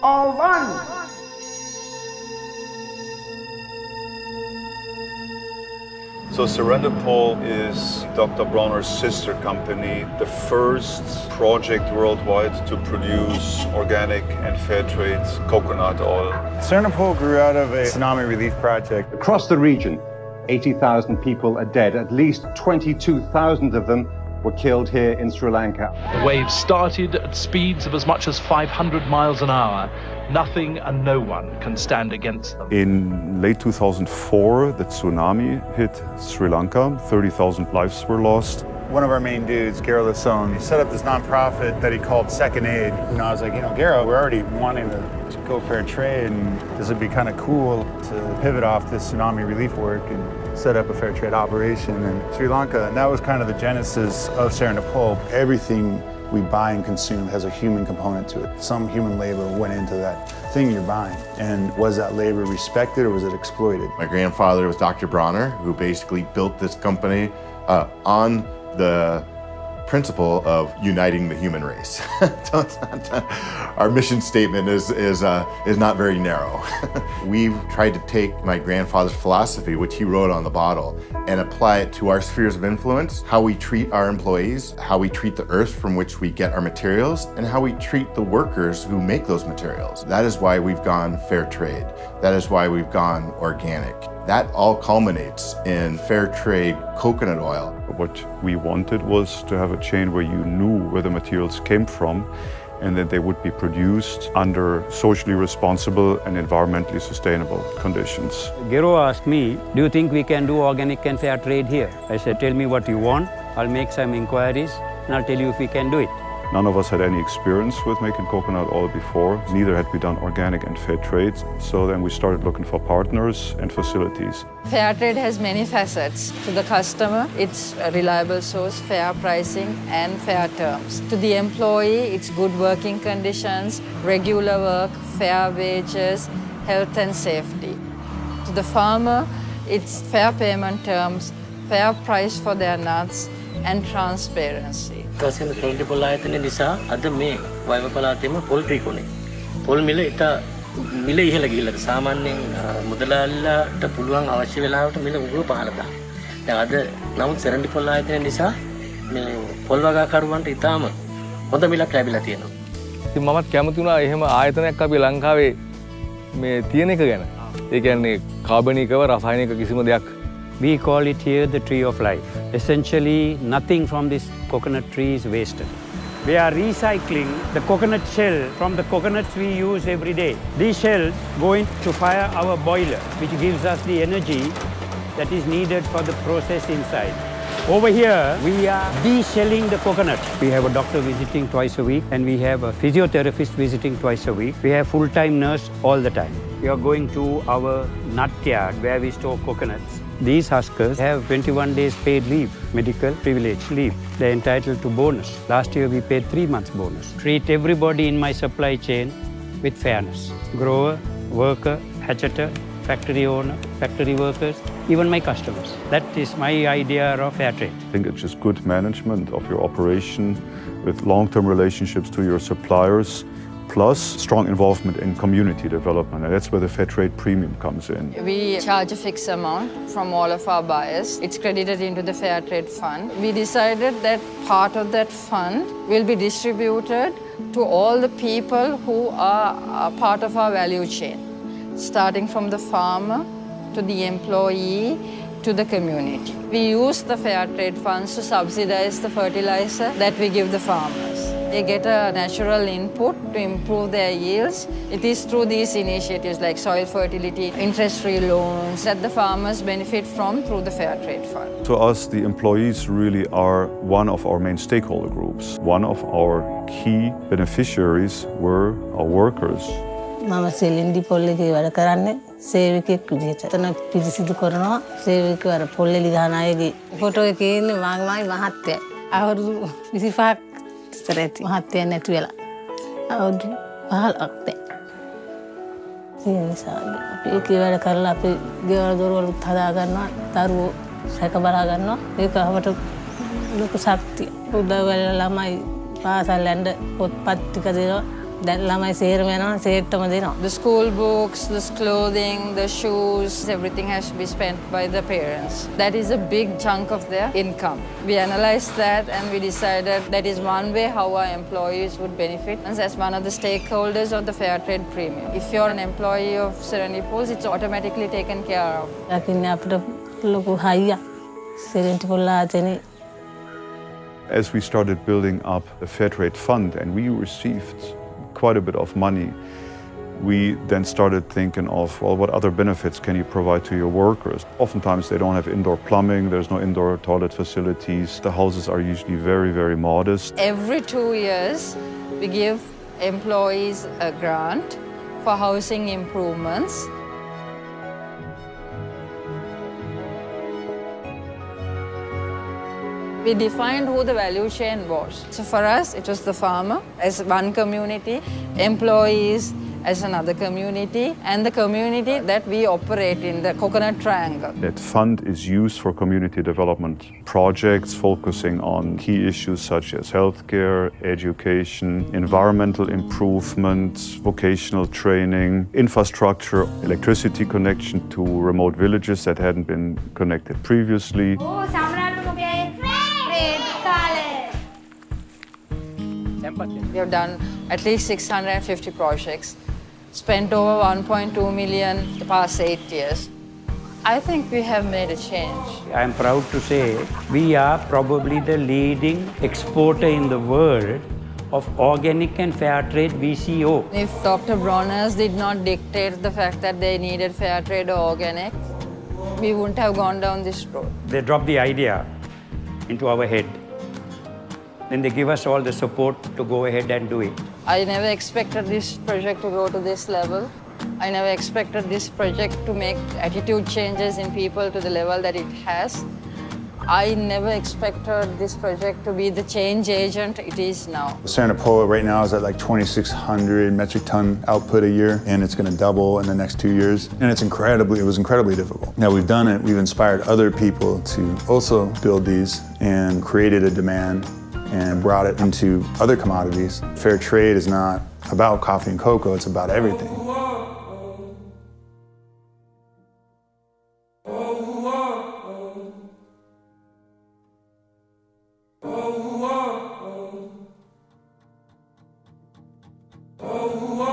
all one. So Serendipol is Dr. Bronner's sister company, the first project worldwide to produce organic and fair trade coconut oil. Serendipol grew out of a tsunami relief project. Across the region, 80,000 people are dead. At least 22,000 of them were killed here in Sri Lanka. The waves started at speeds of as much as 500 miles an hour. Nothing and no one can stand against them. In late 2004, the tsunami hit Sri Lanka. 30,000 lives were lost. One of our main dudes, Garo Lasson, he set up this nonprofit that he called Second Aid. I was like, Garo, we're already wanting to go fair trade, and this would be kind of cool to pivot off this tsunami relief work and set up a fair trade operation in Sri Lanka. And that was kind of the genesis of Serendipol. Everything we buy and consume has a human component to it. Some human labor went into that thing you're buying. And was that labor respected or was it exploited? My grandfather was Dr. Bronner, who basically built this company on the principle of uniting the human race. Our mission statement is not very narrow. We've tried to take my grandfather's philosophy, which he wrote on the bottle, and apply it to our spheres of influence, how we treat our employees, how we treat the earth from which we get our materials, and how we treat the workers who make those materials. That is why we've gone fair trade. That is why we've gone organic. That all culminates in fair trade coconut oil. What we wanted was to have a chain where you knew where the materials came from and that they would be produced under socially responsible and environmentally sustainable conditions. Garo asked me, do you think we can do organic and fair trade here? I said, tell me what you want. I'll make some inquiries and I'll tell you if we can do it. None of us had any experience with making coconut oil before. Neither had we done organic and fair trade. So then we started looking for partners and facilities. Fair trade has many facets. To the customer, it's a reliable source, fair pricing, and fair terms. To the employee, it's good working conditions, regular work, fair wages, health and safety. To the farmer, it's fair payment terms, fair price for their nuts, and transparency. Kasih Serendipol ආයතනය නිසා අද මේ වයඹ පළාතේම පොල් ට්‍රිකුනේ පොල් මිල ඉත මිල ඉහළ ගිහිල්ලා සාමාන්‍යයෙන් මුදලාලිලාට පුළුවන් අවශ්‍ය වෙලාවට මිල උගුරු 15000. දැන් අද නමුත් Serendipol ආයතනය නිසා මේ පොල් වගාකරුවන්ට ඉතාම හොඳ මිලක් ලැබිලා තියෙනවා. ඉතින් මමත් කැමති වුණා එහෙම ආයතනයක් අපි ලංකාවේ මේ තියෙන එක ගැන. ඒ කියන්නේ කාබනිකව රසායනික කිසිම දෙයක්. We call it here the tree of life. Essentially, nothing from this coconut tree is wasted. We are recycling the coconut shell from the coconuts we use every day. These shells go into fire our boiler, which gives us the energy that is needed for the process inside. Over here, we are de-shelling the coconut. We have a doctor visiting twice a week and we have a physiotherapist visiting twice a week. We have full-time nurse all the time. We are going to our nut yard where we store coconuts. These huskers have 21 days paid leave, medical privilege leave. They're entitled to bonus. Last year we paid 3 months bonus. Treat everybody in my supply chain with fairness. Grower, worker, hatcheter, factory owner, factory workers, even my customers. That is my idea of fair trade. I think it's just good management of your operation with long-term relationships to your suppliers, plus strong involvement in community development. And that's where the fair trade premium comes in. We charge a fixed amount from all of our buyers. It's credited into the fair trade fund. We decided that part of that fund will be distributed to all the people who are part of our value chain, starting from the farmer to the employee to the community. We use the fair trade funds to subsidize the fertilizer that we give the farmers. They get a natural input to improve their yields. It is through these initiatives like soil fertility, interest-free loans that the farmers benefit from through the Fair Trade Fund. To us, the employees really are one of our main stakeholder groups. One of our key beneficiaries were our workers. මම සෙලින්ඩිපොල් එකේ වැඩ කරන්නේ සේවකයෙක් විදිහට. එතන පිරිසිදු කරනවා සේවකව අර පොල්ලේ ලිදාන අයගේ ෆොටෝ එකේ ඉන්නේ මගේ මහත්තයා. අවුරුදු 25ක් ඉස්සර ඇති. මහත්තයා නැති වෙලා. අවුරුදු 15ක් දැන්. ඒ නිසා අපි ඒකේ වැඩ කරලා අපි ගෙවල් දොරවලුත් හදා ගන්නවා. දරුවෝ සැක බලා ගන්නවා. ඒක අපට ලොකු ශක්තිය. උදව් වෙලා ළමයි පාසල් යන්න පොත්පත් ටික දෙනවා. දැන් ළමයි සේරම යනවා සේට්ටම දෙනවා. The school books, the clothing, the shoes, everything has to be spent by the parents. That is a big chunk of their income. We analyzed that and we decided that is one way how our employees would benefit as one of the stakeholders of the fair trade premium. If you're an employee of Serendipol, it's automatically taken care of. ලකින්න අපිට ලොකු හයියක් Serendipol ආයතනේ. As we started building up the Fair Trade Fund and we received quite a bit of money, we then started thinking of, well, what other benefits can you provide to your workers? Oftentimes they don't have indoor plumbing, there's no indoor toilet facilities, the houses are usually very, very modest. Every 2 years, we give employees a grant for housing improvements. We defined who the value chain was. So for us, it was the farmer as one community, employees as another community, and the community that we operate in, the coconut triangle. That fund is used for community development projects focusing on key issues such as healthcare, education, environmental improvement, vocational training, infrastructure, electricity connection to remote villages that hadn't been connected previously. We have done at least 650 projects, spent over 1.2 million the past 8 years. I think we have made a change. I am proud to say we are probably the leading exporter in the world of organic and fair trade VCO. If Dr. Bronner did not dictate the fact that they needed fair trade or organic, we wouldn't have gone down this road. They drop the idea into our head. Then they give us all the support to go ahead and do it. I never expected this project to go to this level. I never expected this project to make attitude changes in people to the level that it has. I never expected this project to be the change agent it is now. Serendipol right now is at like 2,600 metric ton output a year, and it's going to double in the next 2 years. And it was incredibly difficult. Now we've done it, we've inspired other people to also build these and created a demand and brought it into other commodities. Fair trade is not about coffee and cocoa, it's about everything. Oh,